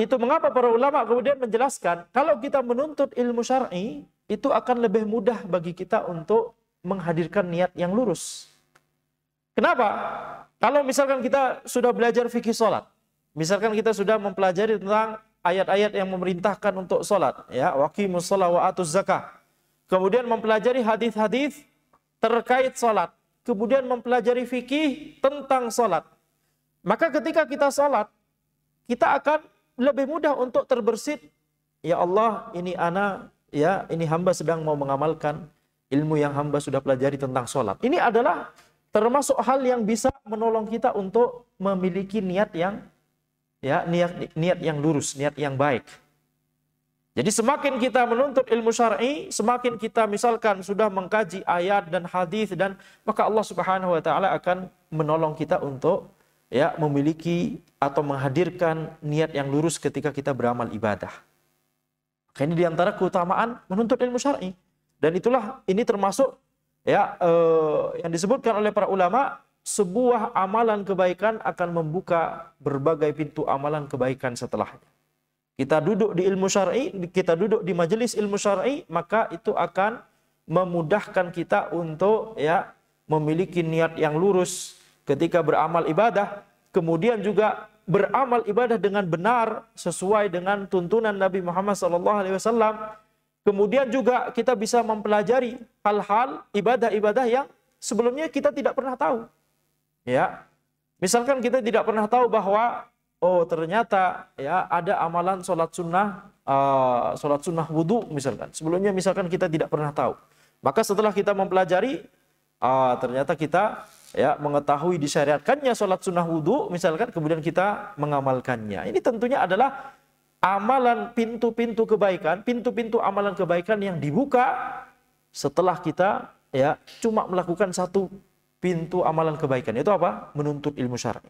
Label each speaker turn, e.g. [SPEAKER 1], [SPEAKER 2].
[SPEAKER 1] itu mengapa para ulama kemudian menjelaskan, kalau kita menuntut ilmu syar'i, itu akan lebih mudah bagi kita untuk menghadirkan niat yang lurus. Kenapa? Kalau misalkan kita sudah belajar fikih sholat, misalkan kita sudah mempelajari tentang ayat-ayat yang memerintahkan untuk sholat, ya, waqimus sholat wa atuz zakah, kemudian mempelajari hadis-hadis terkait sholat, kemudian mempelajari fikih tentang sholat, maka ketika kita sholat, kita akan lebih mudah untuk terbersit, ya Allah, ini ana, ya, ini hamba sedang mau mengamalkan ilmu yang hamba sudah pelajari tentang sholat. Ini adalah termasuk hal yang bisa menolong kita untuk memiliki niat yang, ya, niat yang lurus, niat yang baik. Jadi semakin kita menuntut ilmu syar'i, semakin kita misalkan sudah mengkaji ayat dan hadis, dan maka Allah Subhanahu wa taala akan menolong kita untuk, ya, memiliki atau menghadirkan niat yang lurus ketika kita beramal ibadah. Ini diantara keutamaan menuntut ilmu syar'i, dan itulah ini termasuk, ya, yang disebutkan oleh para ulama, sebuah amalan kebaikan akan membuka berbagai pintu amalan kebaikan setelahnya. Kita duduk di ilmu syar'i, kita duduk di majelis ilmu syar'i, maka itu akan memudahkan kita untuk, ya, memiliki niat yang lurus ketika beramal ibadah, kemudian juga beramal ibadah dengan benar sesuai dengan tuntunan Nabi Muhammad SAW. Kemudian juga kita bisa mempelajari hal-hal ibadah-ibadah yang sebelumnya kita tidak pernah tahu. Ya, misalkan kita tidak pernah tahu bahwa, oh, ternyata, ya, ada amalan sholat sunnah wudu misalkan. Sebelumnya misalkan kita tidak pernah tahu. Maka setelah kita mempelajari, ternyata kita, ya, mengetahui disyariatkannya sholat sunnah wudu misalkan, kemudian kita mengamalkannya. Ini tentunya adalah amalan pintu-pintu kebaikan, pintu-pintu amalan kebaikan yang dibuka setelah kita, ya, cuma melakukan satu pintu amalan kebaikan. Itu apa? Menuntut ilmu syar'i.